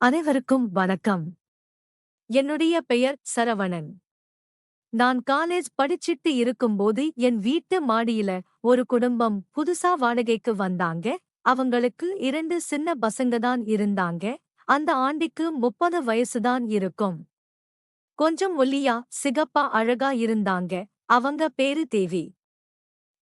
அனைவருக்கும் வணக்கம். என்னுடைய பெயர் சரவணன். நான் காலேஜ் படிச்சிட்டு இருக்கும்போது என் வீட்டு மாடியில ஒரு குடும்பம் புதுசா வாடகைக்கு வந்தாங்க. அவங்களுக்கு 2 சின்ன பசங்க தான் இருந்தாங்க. அந்த ஆண்டிக்கு 30 வயசு தான் இருக்கும். கொஞ்சம் ஒல்லியா, சிகப்பா அழகா இருந்தாங்க. அவங்க பேரு தேவி.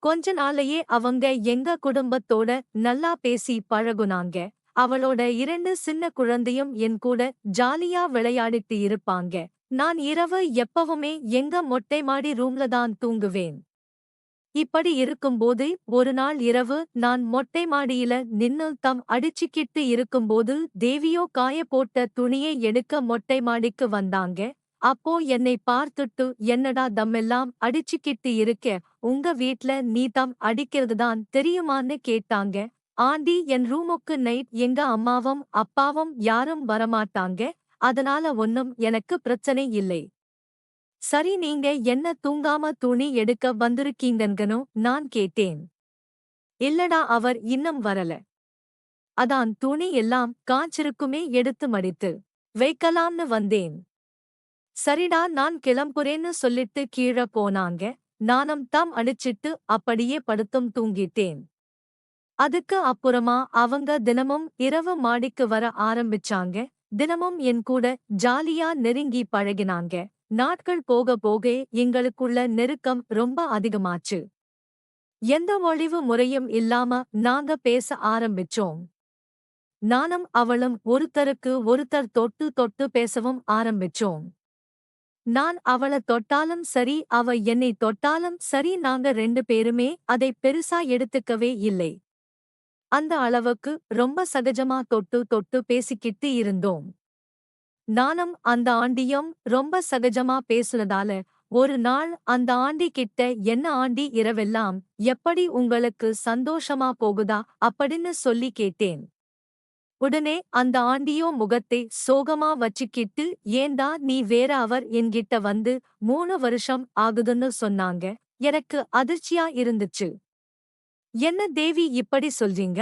கொஞ்ச நாளையே அவங்க எங்க குடும்பத்தோட நல்லா பேசி பழகுனாங்க. அவளோட 2 சின்ன குழந்தையும் என் கூட ஜாலியா விளையாடிட்டு இருப்பாங்க. நான் இரவு எப்பவுமே எங்க மொட்டை மாடி ரூம்ல தான் தூங்குவேன். இப்படி இருக்கும்போது ஒரு நாள் இரவு நான் மொட்டை மாடியில நின்னு தம் அடிச்சுக்கிட்டு இருக்கும்போது தேவியோ காய போட்ட துணியை எடுக்க மொட்டை மாடிக்கு வந்தாங்க. அப்போ என்னை பார்த்துட்டு என்னடா தம்மெல்லாம் அடிச்சுக்கிட்டு இருக்க, உங்க வீட்ல நீ தம் அடிக்கிறது தான் தெரியுமான்னு கேட்டாங்க. ஆண்டி என் ரூமுக்கு நைட் எங்க அம்மாவும் அப்பாவும் யாரும் வரமாட்டாங்க. அதனால ஒன்னும் எனக்கு பிரச்சனை இல்லை. சரி நீங்க என்ன தூங்காம துணி எடுக்க வந்திருக்கீங்கன்னு நான் கேட்டேன். இல்லடா அவர் இன்னும் வரல. அதான் துணி எல்லாம் காஞ்சிருக்குமே எடுத்து மடித்து வைக்கலாம்னு வந்தேன். சரிடா நான் கிளம்புறேன்னு சொல்லிட்டு கீழ போனாங்க. நானும் தம் அடிச்சிட்டு அப்படியே படுத்தும் தூங்கிட்டேன். அதுக்கு அப்புறமா அவங்க தினமும் இரவு மாடிக்கு வர ஆரம்பிச்சாங்க. தினமும் என் கூட ஜாலியா நெருங்கி பழகினாங்க. நாட்கள் போக போக எங்களுக்குள்ள நெருக்கம் ரொம்ப அதிகமாச்சு. எந்த ஒளிவு முறையும் இல்லாம நாங்க பேச ஆரம்பிச்சோம். நானும் அவளும் ஒருத்தருக்கு ஒருத்தர் தொட்டு தொட்டு பேசவும் ஆரம்பிச்சோம். நான் அவள தொட்டாலும் சரி அவ என்னை தொட்டாலும் சரி நாங்க 2 பேருமே அதை பெருசா எடுத்துக்கவே இல்லை. அந்த அளவுக்கு ரொம்ப சகஜமா தொட்டு தொட்டு பேசிக்கிட்டு இருந்தோம். நானும் அந்த ஆண்டியும் ரொம்ப சகஜமா பேசுனதால ஒரு நாள் அந்த ஆண்டி கிட்ட என்ன ஆண்டி இரவெல்லாம் எப்படி உங்களுக்கு சந்தோஷமா போகுதா அப்படின்னு சொல்லி கேட்டேன். உடனே அந்த ஆண்டியோ முகத்தை சோகமா வச்சுக்கிட்டு ஏண்டா நீ வேற அவர் என்கிட்ட வந்து 3 வருஷம் ஆகுதுன்னு சொன்னாங்க. எனக்கு அதிர்ச்சியா இருந்துச்சு. என்ன தேவி இப்படி சொல்றீங்க?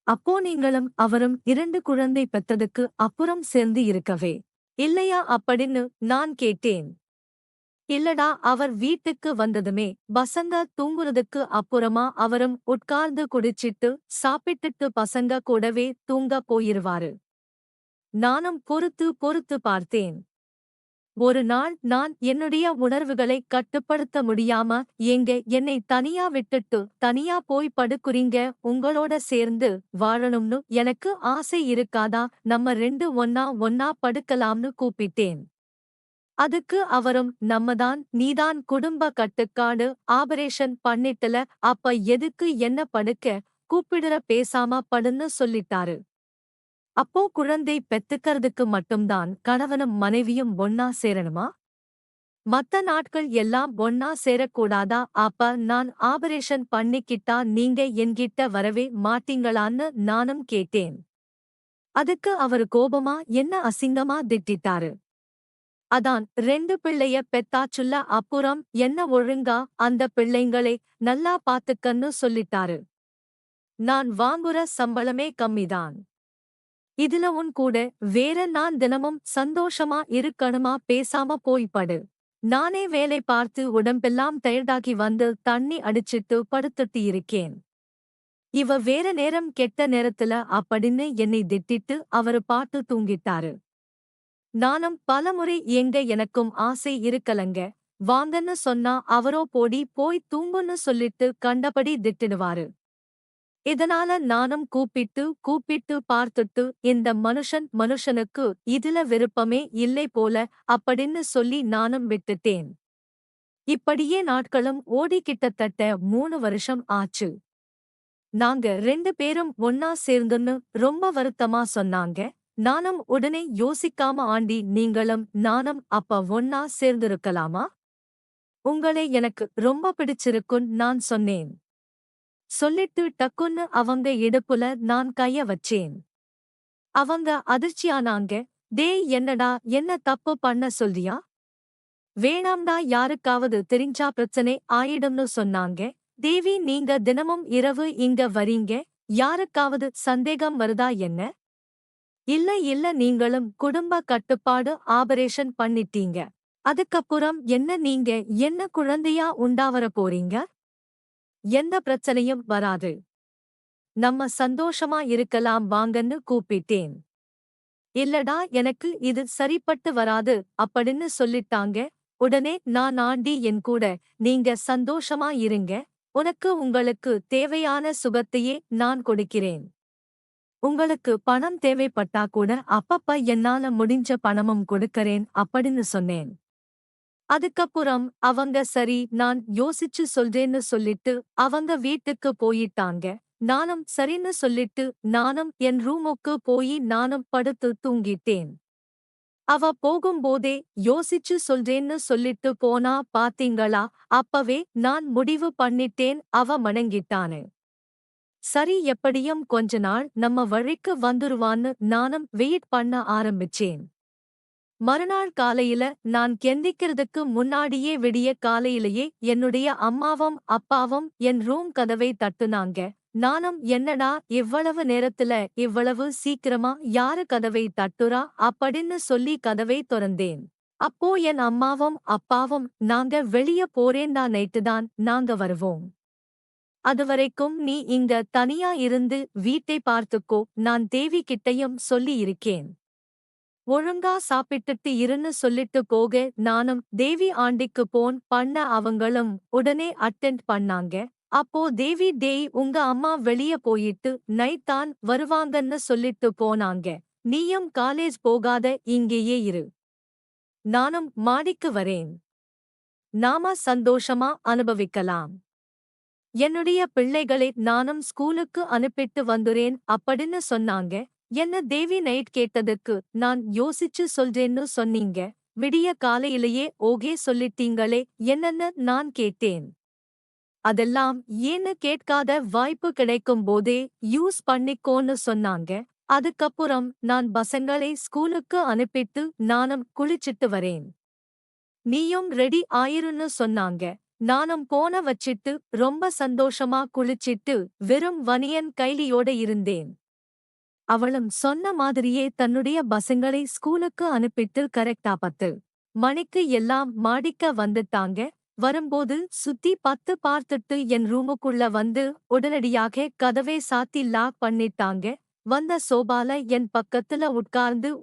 அப்போ நீங்களும் அவரும் 2 குழந்தை பெத்ததுக்கு அப்புறம் சேர்ந்து இருக்கவே இல்லையா அப்படின்னு நான் கேட்டேன். இல்லடா அவர் வீட்டுக்கு வந்ததுமே பசங்க தூங்குறதுக்கு அப்புறமா அவரும் உட்கார்ந்து குடிச்சிட்டு சாப்பிட்டுட்டு பசங்க கூடவே தூங்க போயிருவாரு. நானும் பொறுத்து பொறுத்து பார்த்தேன். ஒரு நாள் நான் என்னுடைய உணர்வுகளை கட்டுப்படுத்த முடியாம ஏங்க என்னை தனியா விட்டுட்டு தனியா போய் படுக்குறீங்க, உங்களோட சேர்ந்து வாழணும்னு எனக்கு ஆசை இருக்காதா, நம்ம 2 ஒன்னா படுக்கலாம்னு கூப்பிட்டேன். அதுக்கு அவரும் நம்மதான் நீதான் குடும்ப கட்டுக்காடு ஆபரேஷன் பண்ணிட்டல, அப்ப எதுக்கு என்ன படுக்க கூப்பிடுற பேசாம படுன்னு சொல்லிட்டாரு. அப்போ குழந்தை பெத்துக்கறதுக்கு மட்டும்தான் கணவனும் மனைவியும் ஒன்னா சேரணுமா? மத்த நாட்கள் எல்லாம் ஒன்னா சேரக்கூடாதா? அப்ப நான் ஆபரேஷன் பண்ணிக்கிட்டா நீங்க என்கிட்ட வரவே மாட்டீங்களான்னு நானும் கேட்டேன். அதுக்கு அவரு கோபமா என்ன அசிங்கமா திட்டிட்டாரு. அதான் 2 பிள்ளைய பெத்தாச்சுல்ல, அப்புறம் என்ன ஒழுங்கா அந்த பிள்ளைங்களை நல்லா பாத்துக்கன்னு சொல்லிட்டாரு. நான் வாங்குற சம்பளமே கம்மிதான். இதுல உன் கூட வேற நான் தினமும் சந்தோஷமா இருக்கணுமா, பேசாம போய் படு. நானே வேலை பார்த்து உடம்பெல்லாம் டயர்டாகி வந்து தண்ணி அடிச்சிட்டு படுத்துட்டு இருக்கேன். இவ வேற நேரம் கெட்ட நேரத்துல அப்படின்னு என்னை திட்டிட்டு அவரு பாட்டு தூங்கிட்டாரு. நானும் பலமுறை ஏங்க எனக்கும் ஆசை இருக்கலங்க, வாங்கன்னு சொன்னா அவரோ போடி போய் தூங்குன்னு சொல்லிட்டு கண்டபடி திட்டிடுவாரு. இதனால நானும் கூப்பிட்டு கூப்பிட்டு பார்த்துட்டு இந்த மனுஷனுக்கு இதுல விருப்பமே இல்லை போல அப்படின்னு சொல்லி நானும் விட்டுட்டேன். இப்படியே நாட்களும் ஓடி கிட்டத்தட்ட 3 வருஷம் ஆச்சு. நாங்க 2 பேரும் ஒன்னா சேர்ந்துன்னு ரொம்ப வருத்தமா சொன்னாங்க. நானும் உடனே யோசிக்காம ஆண்டி நீங்களும் நானும் அப்ப ஒன்னா சேர்ந்திருக்கலாமா? உங்களை எனக்கு ரொம்ப பிடிச்சிருக்குன்னு நான் சொன்னேன். சொல்லிட்டு டக்குன்னு அவங்க இடுப்புல நான் கைய வச்சேன். அவங்க அதிர்ச்சியானாங்க. டேய் என்னடா என்ன தப்பு பண்ண சொல்றியா? வேணாம்டா, யாருக்காவது தெரிஞ்சா பிரச்சனை ஆயிடும்னு சொன்னாங்க. தேவி நீங்க தினமும் இரவு இங்க வரீங்க, யாருக்காவது சந்தேகம் வருதா என்ன? இல்ல இல்ல நீங்களும் குடும்ப கட்டுப்பாடு ஆபரேஷன் பண்ணிட்டீங்க. அதுக்கப்புறம் என்ன நீங்க என்ன குழந்தையா உண்டாவர போறீங்க? எந்த பிரச்சனையும் வராது. நம்ம சந்தோஷமா இருக்கலாம் வாங்கன்னு கூப்பிட்டேன். இல்லடா எனக்கு இது சரிப்பட்டு வராது அப்படின்னு சொல்லிட்டாங்க. உடனே நான் ஆண்டி என் கூட நீங்க சந்தோஷமா இருங்க. உங்களுக்கு தேவையான சுகத்தையே நான் கொடுக்கிறேன். உங்களுக்கு பணம் தேவைப்பட்டா கூட அப்பப்ப என்னால முடிஞ்ச பணமும் கொடுக்கறேன் அப்படின்னு சொன்னேன். அதுக்கப்புறம் அவங்க சரி நான் யோசிச்சு சொல்றேன்னு சொல்லிட்டு அவங்க வீட்டுக்கு போயிட்டாங்க. நானும் சரின்னு சொல்லிட்டு நானும் என் ரூமுக்கு போய் நானும் படுத்து தூங்கிட்டேன். அவ போகும்போதே யோசிச்சு சொல்றேன்னு சொல்லிட்டு போனா பாத்தீங்களா, அப்பவே நான் முடிவு பண்ணிட்டேன் அவ மணங்கிட்டான்னு. சரி எப்படியும் கொஞ்ச நாள் நம்ம வழிக்கு வந்துருவான்னு நானும் வெயிட் பண்ண ஆரம்பிச்சேன். மறுநாள் காலையில நான் எந்திக்கிறதுக்கு முன்னாடியே விடிய காலையிலேயே என்னுடைய அம்மாவும் அப்பாவும் என் ரூம் கதவை தட்டுனாங்க. நானும் என்னடா இவ்வளவு நேரத்துல இவ்வளவு சீக்கிரமா யாரு கதவை தட்டுறா அப்படின்னு சொல்லி கதவை தொறந்தேன். அப்போ என் அம்மாவும் அப்பாவும் நாங்க வெளிய போறேன்டா நைட்டுதான் நாங்க வருவோம். அதுவரைக்கும் நீ இங்க தனியா இருந்து வீட்டை பார்த்துக்கோ நான் தேவி கிட்டையும் சொல்லி இருக்கேன். ஒழுங்கா சாப்பிட்டுட்டு இருன்னு சொல்லிட்டு போக நானும் தேவி ஆண்டிக்கு போன் பண்ண அவங்களும் உடனே அட்டெண்ட் பண்ணாங்க. அப்போ தேவி டேய் உங்க அம்மா வெளிய போயிட்டு நைட் தான் வருவாங்கன்னு சொல்லிட்டு போனாங்க. நீயும் காலேஜ் போகாத இங்கேயே இரு. நானும் மாடிக்கு வரேன். நாம சந்தோஷமா அனுபவிக்கலாம். என்னுடைய பிள்ளைகளை நானும் ஸ்கூலுக்கு அனுப்பிட்டு வந்துறேன் அப்படின்னு சொன்னாங்க. என்ன தேவி நைட் கேட்டதுக்கு நான் யோசிச்சு சொல்றேன்னு சொன்னீங்க. விடிய காலையிலேயே ஓகே சொல்லிட்டீங்களே என்னன்னு நான் கேட்டேன். அதெல்லாம் ஏன்னு கேட்காத வாய்ப்பு கிடைக்கும் போதே யூஸ் பண்ணிக்கோன்னு சொன்னாங்க. அதுக்கப்புறம் நான் பசங்களை ஸ்கூலுக்கு அனுப்பிட்டு நானும் குளிச்சிட்டு வரேன். நீயும் ரெடி ஆயிருன்னு சொன்னாங்க. நானும் போன வச்சிட்டு ரொம்ப சந்தோஷமா குளிச்சிட்டு வெறும் வனியன் கைலியோட இருந்தேன். அவளும் சொன்ன மாதிரியே தன்னுடைய பசங்களை ஸ்கூலுக்கு அனுப்பிட்டு கரெக்டா 10 மணிக்கு எல்லாம் மாடிக்க வந்துட்டாங்க. வரும்போது சுத்தி 10 பார்த்துட்டு என் ரூமுக்குள்ள வந்து உடனடியாக கதவை சாத்தி லாக் பண்ணிட்டாங்க. வந்த சோபால என் பக்கத்துல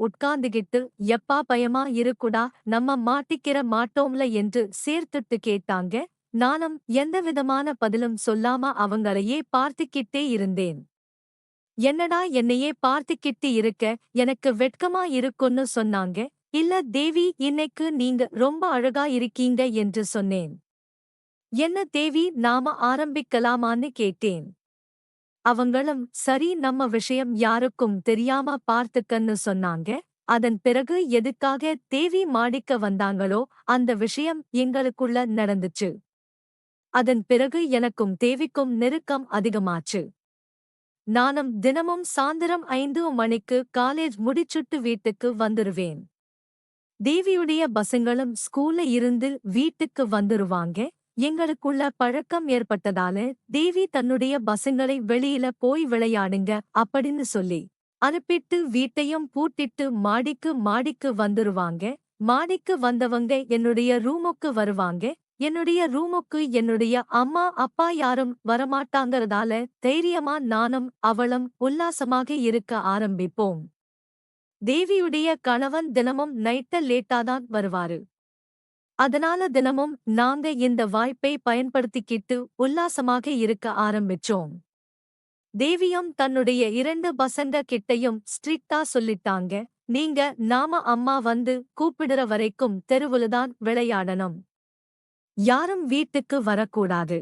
உட்கார்ந்துகிட்டு எப்பா பயமா இருக்குடா நம்ம மாட்டிக்கிற மாட்டோம்ல என்று சேர்த்துட்டு கேட்டாங்க. நானும் எந்தவிதமான பதிலும் சொல்லாம அவங்களையே பார்த்துக்கிட்டே இருந்தேன். என்னடா என்னையே பார்த்துக்கிட்டு இருக்க எனக்கு வெட்கமா இருக்குன்னு சொன்னாங்க. இல்ல தேவி இன்னைக்கு நீங்க ரொம்ப அழகா இருக்கீங்க என்று சொன்னேன். என்ன தேவி நாம ஆரம்பிக்கலாமான்னு கேட்டேன். அவங்களும் சரி நம்ம விஷயம் யாருக்கும் தெரியாம பார்த்துக்கன்னு சொன்னாங்க. அதன் பிறகு எதுக்காக தேவி மாடிக்க வந்தாங்களோ அந்த விஷயம் எங்களுக்குள்ள நடந்துச்சு. அதன் பிறகு எனக்கும் தேவிக்கும் நெருக்கம் அதிகமாச்சு. நானும் தினமும் சாயந்தரம் 5 மணிக்கு காலேஜ் முடிச்சுட்டு வீட்டுக்கு வந்துருவேன். தேவியுடைய பசங்களும் ஸ்கூல்ல இருந்து வீட்டுக்கு வந்துருவாங்க. எங்களுக்குள்ள பழக்கம் ஏற்பட்டதால தேவி தன்னுடைய பசங்களை வெளியில போய் விளையாடுங்க அப்படின்னு சொல்லி அனுப்பிட்டு வீட்டையும் பூட்டிட்டு மாடிக்கு வந்துருவாங்க. மாடிக்கு வந்தவங்க என்னுடைய ரூமுக்கு வருவாங்க. என்னுடைய ரூமுக்கு என்னுடைய அம்மா அப்பா யாரும் வரமாட்டாங்கறதால தைரியமா நானும் அவளும் உல்லாசமாக இருக்க ஆரம்பிப்போம். தேவியுடைய கணவன் தினமும் நைட்ட லேட்டாதான் வருவாரு. அதனால தினமும் நாங்க இந்த வாய்ப்பை பயன்படுத்திக்கிட்டு உல்லாசமாக இருக்க ஆரம்பிச்சோம். தேவியும் தன்னுடைய 2 பசங்க கிட்டையும் ஸ்ட்ரிக்ட்டா சொல்லிட்டாங்க. நீங்க நாம அம்மா வந்து கூப்பிடுற வரைக்கும் தெருவுலதான் விளையாடணும். யாரும் வீட்டுக்கு வரக்கூடாது.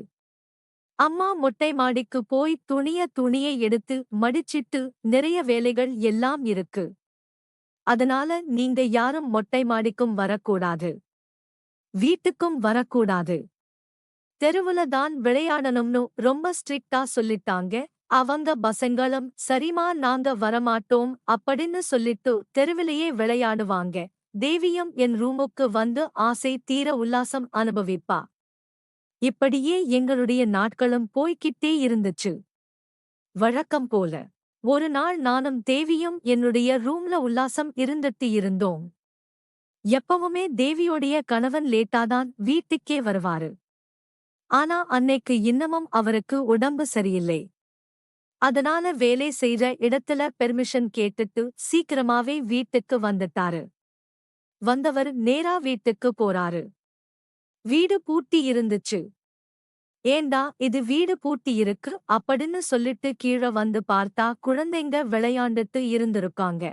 அம்மா மொட்டை மாடிக்கு போய் துணியை எடுத்து மடிச்சிட்டு நிறைய வேலைகள் எல்லாம் இருக்கு. அதனால நீங்க யாரும் மொட்டை மாடிக்கும் வரக்கூடாது. வீட்டுக்கும் வரக்கூடாது. தெருவுல தான் விளையாடணும்னு ரொம்ப ஸ்ட்ரிக்ட்டா சொல்லிட்டாங்க. அவங்க பசங்களும் சரிமா நாங்க வரமாட்டோம் அப்படின்னு சொல்லிட்டு தெருவிலேயே விளையாடுவாங்க. தேவியும் என் ரூமுக்கு வந்து ஆசை தீர உல்லாசம் அனுபவிப்பா. இப்படியே எங்களுடைய நாட்களும் போய்க்கிட்டே இருந்துச்சு. வழக்கம் போல ஒரு நாள் நானும் தேவியும் என்னுடைய ரூம்ல உல்லாசம் இருந்துட்டு இருந்தோம். எப்பவுமே தேவியோடைய கணவன் லேட்டாதான் வீட்டுக்கே வருவாரு. ஆனா அன்னைக்கு இன்னமும் அவருக்கு உடம்பு சரியில்லை. அதனால வேலை செய்ற இடத்துல பெர்மிஷன் கேட்டுட்டு சீக்கிரமாவே வீட்டுக்கு வந்துட்டாரு. வந்தவர் நேரா வீட்டுக்கு போறாரு. வீடு பூட்டி இருந்துச்சு. ஏண்டா இது வீடு பூட்டி இருக்கு அப்படின்னு சொல்லிட்டு கீழ வந்து பார்த்தா குழந்தைங்க விளையாண்டுட்டு இருந்திருக்காங்க.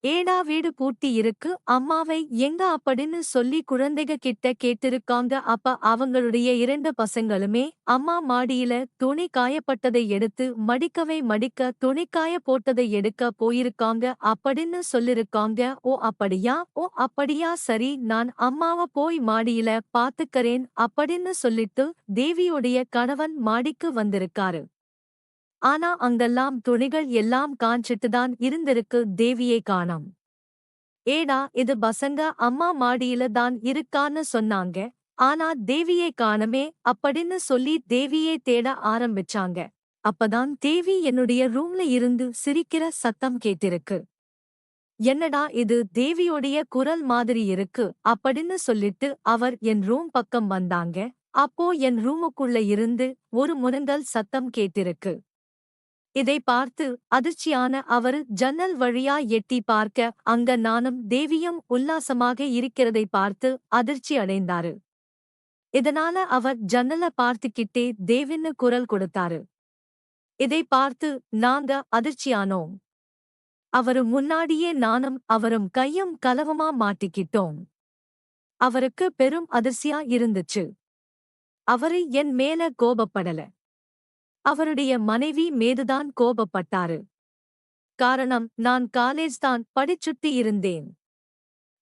ஏடா வீடு பூட்டி இருக்கு அம்மாவை எங்க அப்படின்னு சொல்லி குழந்தைக கிட்ட கேட்டிருக்காங்க. அப்ப அவங்களுடைய 2 பசங்களுமே அம்மா மாடியில துணி காயப்பட்டதை எடுத்து மடிக்க துணிக்காய போட்டதை எடுக்க போயிருக்காங்க அப்படின்னு சொல்லிருக்காங்க. ஓ அப்படியா, ஓ அப்படியா, சரி நான் அம்மாவ போய் மாடியில பாத்துக்கறேன் அப்படின்னு சொல்லிட்டு தேவியுடைய கணவன் மாடிக்கு வந்திருக்காரு. ஆனா அங்கெல்லாம் துணிகள் எல்லாம் காஞ்சிட்டுதான் இருந்திருக்கு. தேவியை காணோம். ஏடா இது பசங்க அம்மா மாடியில தான் இருக்கான்னு சொன்னாங்க. ஆனா தேவியை காணமே அப்படின்னு சொல்லி தேவியை தேட ஆரம்பிச்சாங்க. அப்பதான் தேவி என்னுடைய ரூம்ல இருந்து சிரிக்கிற சத்தம் கேட்டிருக்கு. என்னடா இது தேவியோடைய குரல் மாதிரி இருக்கு அப்படின்னு சொல்லிட்டு அவர் என் ரூம் பக்கம் வந்தாங்க. அப்போ என் ரூமுக்குள்ள இருந்து ஒரு முனங்கல் சத்தம் கேட்டிருக்கு. இதை பார்த்து அதிர்ச்சியான அவர் ஜன்னல் வழியா எட்டி பார்க்க அங்க நானும் தேவியும் உல்லாசமாக இருக்கிறதை பார்த்து அதிர்ச்சி அடைந்தாரு. இதனால அவர் ஜன்னல பார்த்துக்கிட்டே தேவின்னு குரல் கொடுத்தாரு. இதை பார்த்து நாங்க அதிர்ச்சியானோம். அவரு முன்னாடியே நானும் அவரும் கையும் கலவமா மாட்டிக்கிட்டோம். அவருக்கு பெரும் அதிர்ச்சியா இருந்துச்சு. அவரு என் மேல கோபப்படல. அவருடைய மனைவி மீதுதான் கோபப்பட்டாரு. காரணம் நான் காலேஜ் தான் படிச்சுட்டு இருந்தேன்.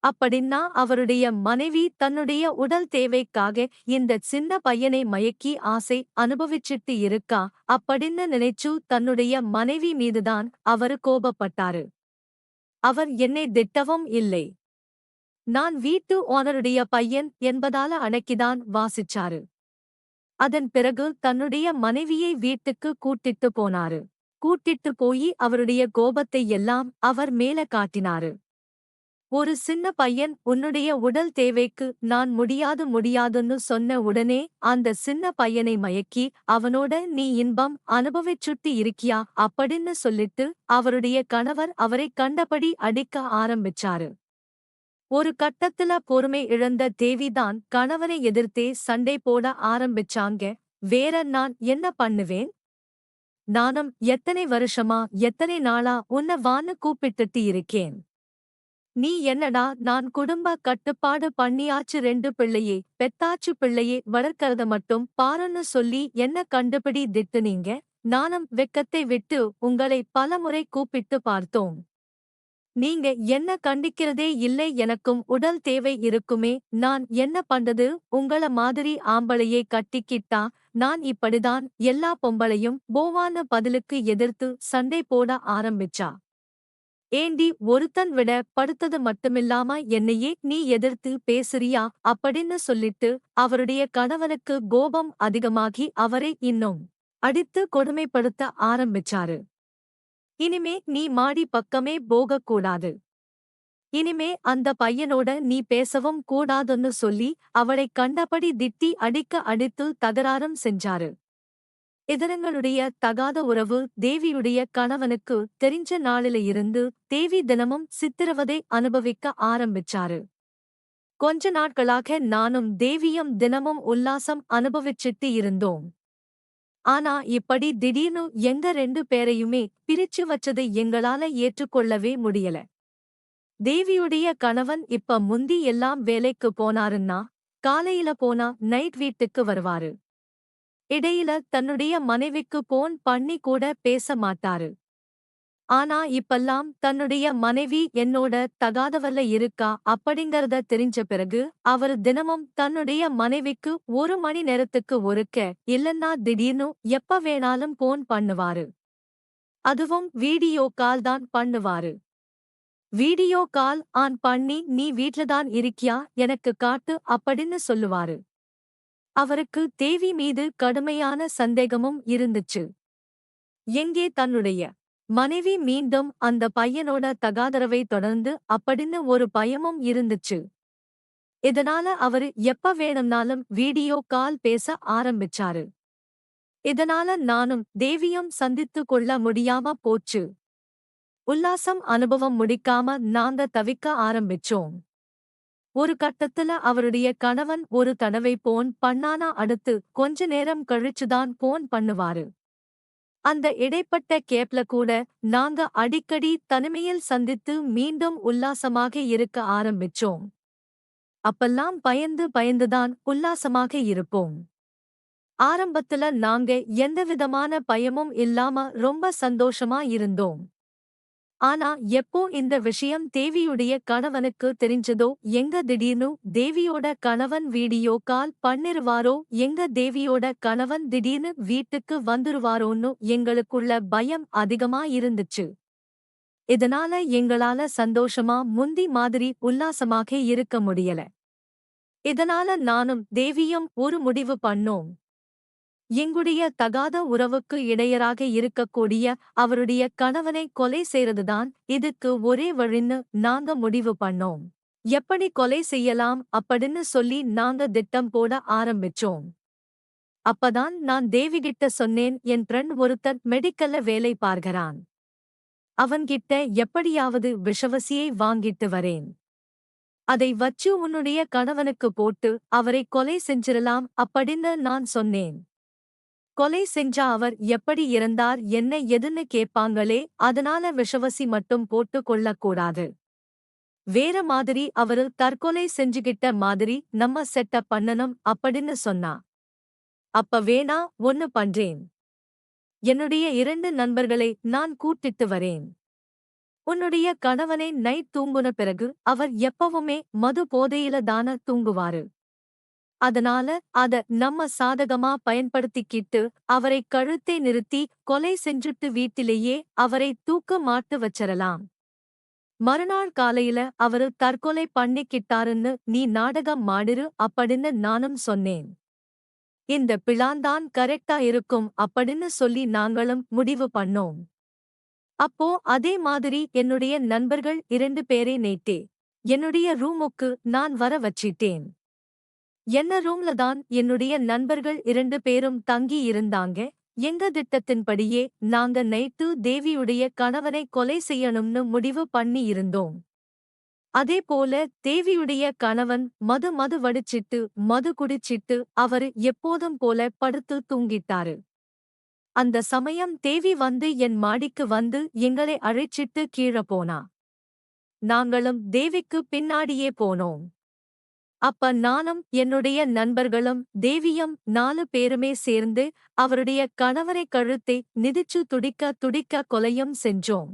அப்படின்னா அவருடைய மனைவி தன்னுடைய உடல் தேவைக்காக இந்த சின்ன பையனை மயக்கி ஆசை அனுபவிச்சிட்டு இருக்கா அப்படின்னு நினைச்சு தன்னுடைய மனைவி மீதுதான் அவரு கோபப்பட்டாரு. அவர் என்னை திட்டவும் இல்லை. நான் வீட்டு ஓனருடைய பையன் என்பதால அடக்கிதான் வாசிச்சாரு. அதன் பிறகு தன்னுடைய மனைவியை வீட்டுக்கு கூட்டிட்டு போனாரு. கூட்டிட்டு போயி அவருடைய கோபத்தை எல்லாம் அவர் மேல காட்டினாரு. ஒரு சின்ன பையன் உன்னுடைய உடல் தேவைக்கு நான் முடியாதுன்னு சொன்ன உடனே அந்த சின்ன பையனை மயக்கி அவனோட நீ இன்பம் அனுபவிச்சுட்டு இருக்கியா அப்படின்னு சொல்லிட்டு அவருடைய கணவர் அவரை கண்டபடி அடிக்க ஆரம்பிச்சாரு. ஒரு கட்டத்துல பொறுமை இழந்த தேவிதான் கணவனை எதிர்த்தே சண்டை போட ஆரம்பிச்சாங்க. வேற நான் என்ன பண்ணுவேன்? நானும் எத்தனை வருஷமா எத்தனை நாளா உன்ன வான்னு கூப்பிட்டுட்டு இருக்கேன். நீ என்னடா நான் குடும்ப கட்டுப்பாடு பண்ணியாச்சு 2 பிள்ளையே பெத்தாச்சு பிள்ளையே வளர்க்கறத மட்டும் பாருன்னு சொல்லி என்ன கண்டுபிடி திட்டுனீங்க. நானும் வெக்கத்தை விட்டு உங்களை பலமுறை கூப்பிட்டு பார்த்தோம். நீங்க என்ன கண்டிக்கிறதே இல்லை. எனக்கும் உடல் தேவை இருக்குமே, நான் என்ன பண்றது? உங்கள மாதிரி ஆம்பளையை கட்டிக்கிட்டா நான் இப்படிதான் எல்லா பொம்பளையும் போவான பதிலுக்கு எதிர்த்து சண்டை போட ஆரம்பிச்சா. ஏண்டி ஒருத்தன் விட படுத்தது மட்டுமில்லாம என்னையே நீ எதிர்த்து பேசுறியா அப்படின்னு சொல்லிட்டு அவருடைய கணவனுக்கு கோபம் அதிகமாகி அவரை இன்னும் அடித்து கொடுமைப்படுத்த ஆரம்பிச்சாரு. இனிமே நீ மாடி பக்கமே போகக்கூடாது. இனிமே அந்த பையனோட நீ பேசவும் கூடாதுன்னு சொல்லி அவளை கண்டபடி திட்டி அடித்து தகராறும் செஞ்சாரு. இதரங்களுடைய தகாத உறவு தேவியுடைய கணவனுக்கு தெரிஞ்ச நாளில இருந்து தேவி தினமும் சித்திரவதை அனுபவிக்க ஆரம்பிச்சாரு. கொஞ்ச நாட்களாக நானும் தேவியும் தினமும் உல்லாசம் அனுபவிச்சிட்டு இருந்தோம். ஆனா இப்படி திடீர்னு எங்க 2 பேரையுமே பிரிச்சு வச்சது எங்களால ஏற்றுக்கொள்ளவே முடியல. தேவியுடைய கணவன் இப்ப முந்தி எல்லாம் வேலைக்கு போனாருன்னா காலையில போனா நைட் வீட்டுக்கு வருவாரு. இடையில தன்னுடைய மனைவிக்கு போன் பண்ணி கூட பேச மாட்டாரு. ஆனா இப்பல்லாம் தன்னுடைய மனைவி என்னோட தகாதவல்ல இருக்கா அப்படிங்கறத தெரிஞ்ச பிறகு அவரு தினமும் தன்னுடைய மனைவிக்கு 1 மணி நேரத்துக்கு ஒருக்க இல்லன்னா திடீர்னு எப்ப வேணாலும் போன் பண்ணுவாரு. அதுவும் வீடியோ கால் தான் பண்ணுவாரு. வீடியோ கால் ஆன் பண்ணி நீ வீட்லதான் இருக்கியா எனக்கு காட்டு அப்படின்னு சொல்லுவாரு. அவருக்கு தேவி மீது கடுமையான சந்தேகமும் இருந்துச்சு. எங்கே தன்னுடைய மனைவி மீண்டும் அந்த பையனோட தகாதரவை தொடர்ந்து அப்படின்னு ஒரு பயமும் இருந்துச்சு. இதனால அவரு எப்ப வேணும்னாலும் வீடியோ கால் பேச ஆரம்பிச்சாரு. இதனால நானும் தேவியும் சந்தித்து கொள்ள முடியாம போச்சு. உல்லாசம் அனுபவம் முடிக்காம நாங்க தவிக்க ஆரம்பிச்சோம். ஒரு கட்டத்துல அவருடைய கணவன் ஒரு தடவை போன் பண்ணானா அடுத்து கொஞ்ச நேரம் கழிச்சுதான் போன் பண்ணுவாரு. அந்த இடைப்பட்ட கேப்ல கூட நாங்க அடிக்கடி தனிமையில் சந்தித்து மீண்டும் உல்லாசமாக இருக்க ஆரம்பிச்சோம். அப்பல்லாம் பயந்து பயந்துதான் உல்லாசமாக இருப்போம். ஆரம்பத்துல நாங்க எந்தவிதமான பயமும் இல்லாம ரொம்ப சந்தோஷமா இருந்தோம். ஆனா எப்போ இந்த விஷயம் தேவியுடைய கணவனுக்கு தெரிஞ்சதோ, எங்க திடீர்னு தேவியோட கணவன் வீடியோ கால் பண்ணிருவாரோ, எங்க தேவியோட கணவன் திடீர்னு வீட்டுக்கு வந்துருவாரோன்னு எங்களுக்குள்ள பயம் அதிகமா இருந்துச்சு. இதனால எங்களால சந்தோஷமா முந்தி மாதிரி உல்லாசமாக இருக்க முடியல. இதனால நானும் தேவியும் ஒரு முடிவு பண்ணோம். எங்குடைய தகாத உறவுக்கு இடையராக இருக்கக்கூடிய அவருடைய கணவனை கொலை செய்றதுதான் இதுக்கு ஒரே வழின்னு நாங்க முடிவு பண்ணோம். எப்படி கொலை செய்யலாம் அப்படின்னு சொல்லி நாங்க திட்டம் போட ஆரம்பிச்சோம். அப்பதான் நான் தேவிகிட்ட சொன்னேன், என் ஃப்ரெண்ட் ஒருத்தர் மெடிக்கல்ல வேலை பார்க்கறான். அவன்கிட்ட எப்படியாவது விஷவசியை வாங்கிட்டு வரேன். அதை வச்சு உன்னுடைய கணவனுக்கு போட்டு அவரை கொலை செஞ்சிரலாம் அப்படின்னு நான் சொன்னேன். கொலை செஞ்சா அவர் எப்படி இறந்தார் என்ன எதுன்னு கேட்பாங்களே, அதனால விஷவசி மட்டும் போட்டு கொள்ளக்கூடாது. வேற மாதிரி அவரு தற்கொலை செஞ்சுகிட்ட மாதிரி நம்ம செட்டப் பண்ணணும் அப்படின்னு சொன்னா. அப்ப வேணா ஒன்னு பண்றேன். என்னுடைய 2 நண்பர்களை நான் கூட்டிட்டு வரேன். உன்னுடைய கணவனை நைட் தூங்குன பிறகு அவர் எப்பவுமே மது போதையில தான தூங்குவாரு. அதனால அத நம்ம சாதகமா பயன்படுத்திக்கிட்டு அவரை கழுத்தை நிறுத்தி கொலை செஞ்சுட்டு வீட்டிலேயே அவரை தூக்க மாட்டு வச்சரலாம். மறுநாள் காலையில அவரு தற்கொலை பண்ணிக்கிட்டாருன்னு நீ நாடகம் மாடிரு அப்படின்னு நானும் சொன்னேன். இந்த பிளான்தான் கரெக்டா இருக்கும் அப்படின்னு சொல்லி நாங்களும் முடிவு பண்ணோம். அப்போ அதே மாதிரி என்னுடைய நண்பர்கள் 2 பேரை நேத்தே என்னுடைய ரூமுக்கு நான் வர வச்சிட்டேன். என்ன ரூம்ல தான் என்னுடைய நண்பர்கள் 2 பேரும் தங்கி இருந்தாங்க. எங்க திட்டத்தின்படியே நாங்க நைட்டு தேவியுடைய கணவனை கொலை செய்யணும்னு முடிவு பண்ணி இருந்தோம். அதேபோல தேவியுடைய கணவன் மது வடிச்சிட்டு மது குடிச்சிட்டு அவரு எப்போதும் போல படுத்து தூங்கிட்டாரு. அந்த சமயம் தேவி வந்து என் மாடிக்கு வந்து எங்களை அழைச்சிட்டு கீழ போனா. நாங்களும் தேவிக்கு பின்னாடியே போனோம். அப்ப நானும் என்னுடைய நண்பர்களும் தேவியும் 4 பேருமே சேர்ந்து அவருடைய கணவரை கழுத்தை நிதிச்சு துடிக்க துடிக்க கொலையும் செஞ்சோம்.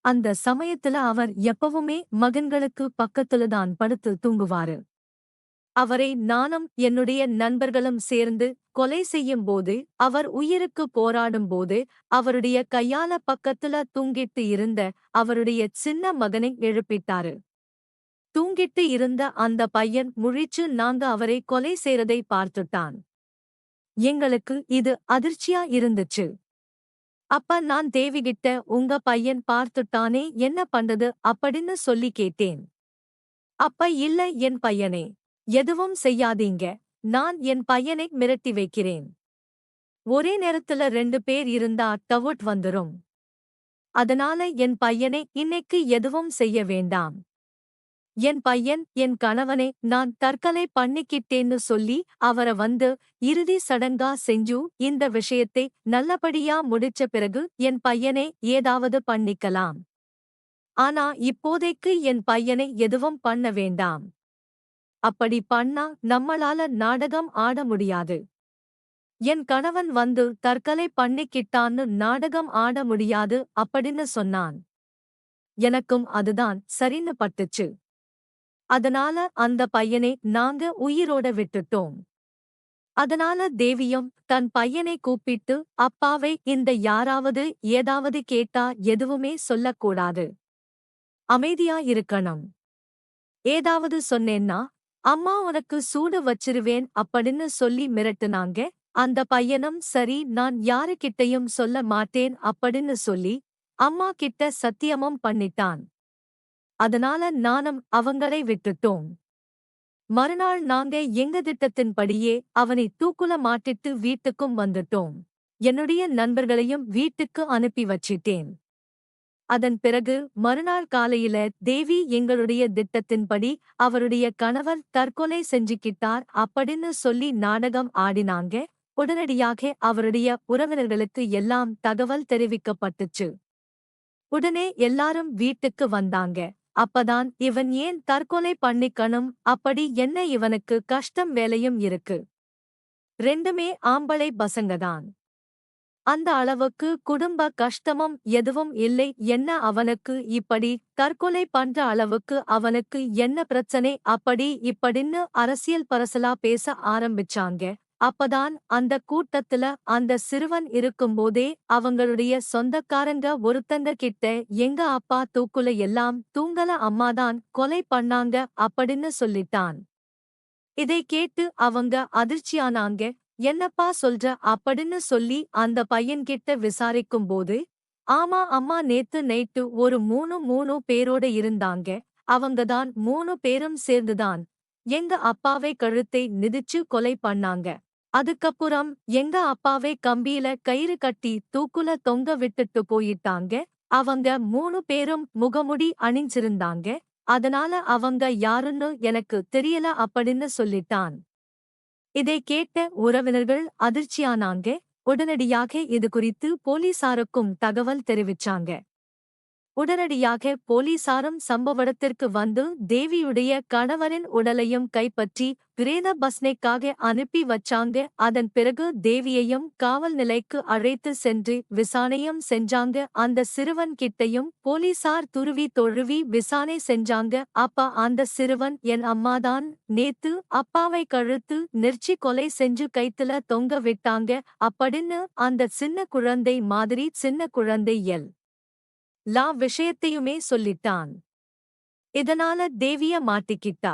அந்த சமயத்துல அவர் எப்பவுமே மகன்களுக்கு பக்கத்துலதான் படுத்து தூங்குவாரு. அவரை நானும் என்னுடைய நண்பர்களும் சேர்ந்து கொலை செய்யும்போது, அவர் உயிருக்கு போராடும்போது அவருடைய கையால பக்கத்துல தூங்கிட்டு இருந்த அவருடைய சின்ன மகனை எழுப்பிட்டாரு. தூங்கிட்டு இருந்த அந்த பையன் முழிச்சு நாங்க அவரை கொலை செய்றதை பார்த்துட்டான். எங்களுக்கு இது அதிர்ச்சியா இருந்துச்சு. அப்ப நான் தேவிகிட்ட உங்க பையன் பார்த்துட்டானே என்ன பண்றது அப்படின்னு சொல்லி கேட்டேன். அப்ப இல்ல என் பையனே, எதுவும் செய்யாதீங்க, நான் என் பையனை மிரட்டி வைக்கிறேன். ஒரே நேரத்துல 2 பேர் இருந்தா டவுட் வந்துரும். அதனால என் பையனை இன்னைக்கு எதுவும் செய்ய வேண்டாம். என் பையன் என் கணவனை நான் தற்கொலை பண்ணிக்கிட்டேன்னு சொல்லி அவர வந்து இறுதி சடங்கா செஞ்சு இந்த விஷயத்தை நல்லபடியா முடிச்ச பிறகு என் பையனை ஏதாவது பண்ணிக்கலாம். ஆனா இப்போதைக்கு என் பையனை எதுவும் பண்ண வேண்டாம். அப்படி பண்ணா நம்மளால நாடகம் ஆட முடியாது. என் கணவன் வந்து தற்கொலை பண்ணிக்கிட்டான்னு நாடகம் ஆட முடியாது அப்படின்னு சொன்னான். எனக்கும் அதுதான் சரின்னு பட்டுச்சு. அதனால அந்த பையனை நாங்க உயிரோட விட்டுட்டோம். அதனால தேவியும் தன் பையனை கூப்பிட்டு அப்பாவை இந்த யாராவது ஏதாவது கேட்டா எதுவுமே சொல்லக்கூடாது. அமைதியா இருக்கணும். ஏதாவது சொன்னேன்னா அம்மா உனக்கு சூடு வச்சிருவேன் அப்படின்னு சொல்லி மிரட்டுனாங்க. அந்த பையனும் சரி நான் யாருக்கிட்டையும் சொல்ல மாட்டேன் அப்படின்னு சொல்லி அம்மா கிட்ட சத்தியமும் பண்ணிட்டான். அதனால நானும் அவங்களை விட்டுட்டோம். மறுநாள் நாங்க எங்க திட்டத்தின்படியே அவனை தூக்குல மாட்டிட்டு வீட்டுக்கும் வந்துட்டோம். என்னுடைய நண்பர்களையும் வீட்டுக்கு அனுப்பி வச்சிட்டேன். அதன் பிறகு மறுநாள் காலையில தேவி எங்களுடைய திட்டத்தின்படி அவருடைய கணவர் தற்கொலை செஞ்சுக்கிட்டார் அப்படின்னு சொல்லி நாடகம் ஆடினாங்க. உடனடியாக அவருடைய உறவினர்களுக்கு எல்லாம் தகவல் தெரிவிக்கப்பட்டுச்சு. உடனே எல்லாரும் வீட்டுக்கு வந்தாங்க. அப்பதான் இவன் ஏன் தற்கொலை பண்ணிக்கணும், அப்படி என்ன இவனுக்கு கஷ்டம் வேலையும் இருக்கு. ரெண்டுமே ஆம்பளை பசங்கதான். அந்த அளவுக்கு குடும்ப கஷ்டமும் எதுவும் இல்லை. என்ன அவனுக்கு இப்படி தற்கொலை பண்ற அளவுக்கு அவனுக்கு என்ன பிரச்சனை, அப்படி இப்படின்னு அரசியல் பரசலா பேச ஆரம்பிச்சாங்க. அப்பதான் அந்த கூட்டத்துல அந்த சிறுவன் இருக்கும்போதே அவங்களுடைய சொந்தக்காரங்க ஒருத்தங்க கிட்ட எங்க அப்பா தூக்குல எல்லாம் தூங்கல, அம்மாதான் கொலை பண்ணாங்க அப்படின்னு சொல்லிட்டான். இதை கேட்டு அவங்க அதிர்ச்சியானாங்க. என்னப்பா சொல்ற அப்படின்னு சொல்லி அந்த பையன்கிட்ட விசாரிக்கும்போது, ஆமா அம்மா நேத்து நைட்டு ஒரு மூணு பேரோட இருந்தாங்க. அவங்கதான் 3 பேரும் சேர்ந்துதான் எங்க அப்பாவை கழுத்தை மிதிச்சு கொலை பண்ணாங்க. அதுக்கப்புறம் எங்க அப்பாவை கம்பியில கயிறு கட்டி தூக்குல தொங்க விட்டுட்டு போயிட்டாங்க. அவங்க 3 பேரும் முகமுடி அணிஞ்சிருந்தாங்க. அதனால அவங்க யாருன்னு எனக்கு தெரியல அப்படின்னு சொல்லிட்டான். இதை கேட்ட உறவினர்கள் அதிர்ச்சியானாங்க. உடனடியாக இது குறித்து போலீசாருக்கும் தகவல் தெரிவிச்சாங்க. உடனடியாக போலீசாரும் சம்பவ இடத்திற்கு வந்து தேவியுடைய கணவரின் உடலையும் கைப்பற்றி பிரேத பஸ்னைக்காக அனுப்பி வச்சாங்க. அதன் பிறகு தேவியையும் காவல் நிலையக்கு அழைத்து சென்று விசாரணையும் செஞ்சாங்க. அந்த சிறுவன் கிட்டையும் போலீசார் துருவி தொழுவி விசாரணை செஞ்சாங்க. அப்ப அந்த சிறுவன் என் அம்மாதான் நேத்து அப்பாவை கழுத்து நெரிச்சி கொலை செஞ்சு கைத்துல தொங்க விட்டாங்க அப்படின்னு அந்த சின்ன குழந்தை மாதிரி சின்ன குழந்தை விஷயத்தையுமே சொல்லிட்டான். இதனால தேவிய மாட்டிக்கிட்டா.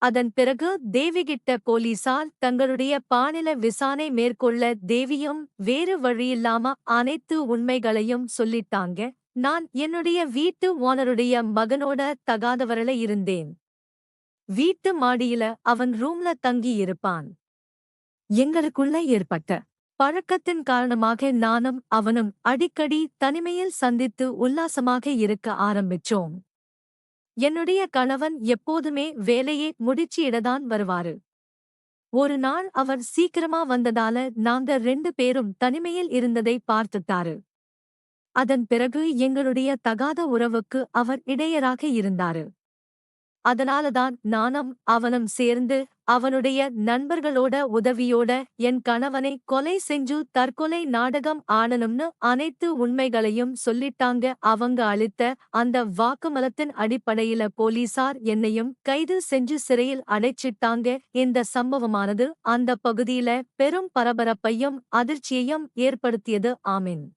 அதன் பிறகு தேவிகிட்ட போலீசார் தங்களுடைய பாணில விசாரணை மேற்கொள்ள தேவியும் வேறு வழியில்லாம அனைத்து உண்மைகளையும் சொல்லிட்டாங்க. நான் என்னுடைய வீட்டு ஓனருடைய மகனோட தகாதவரல இருந்தேன். வீட்டு மாடியில அவன் ரூம்ல தங்கி இருப்பான். எங்களுக்குள்ள ஏற்பட்ட பழக்கத்தின் காரணமாக நானும் அவனும் அடிக்கடி தனிமையில் சந்தித்து உல்லாசமாக இருக்க ஆரம்பிச்சோம். என்னுடைய கணவன் எப்போதுமே வேலையை முடிச்சிடதான் வருவாரு. ஒரு நாள் அவர் சீக்கிரமா வந்ததால நாங்க 2 பேரும் தனிமையில் இருந்ததை பார்த்துட்டாரு. அதன் பிறகு எங்களுடைய தகாத உறவுக்கு அவர் இடையராக இருந்தாரு. அதனாலதான் நானும் அவனும் சேர்ந்து அவனுடைய நண்பர்களோட உதவியோட என் கணவனை கொலை செஞ்சு தற்கொலை நாடகம் ஆடணும்னு அனைத்து உண்மைகளையும் சொல்லிட்டாங்க. அவங்க அளித்த அந்த வாக்குமூலத்தின் அடிப்படையில போலீசார் என்னையும் கைது செஞ்சு சிறையில் அடைச்சிட்டாங்க. இந்த சம்பவமானது அந்த பகுதியில பெரும் பரபரப்பையும் அதிர்ச்சியையும் ஏற்படுத்தியது. ஆமீன்.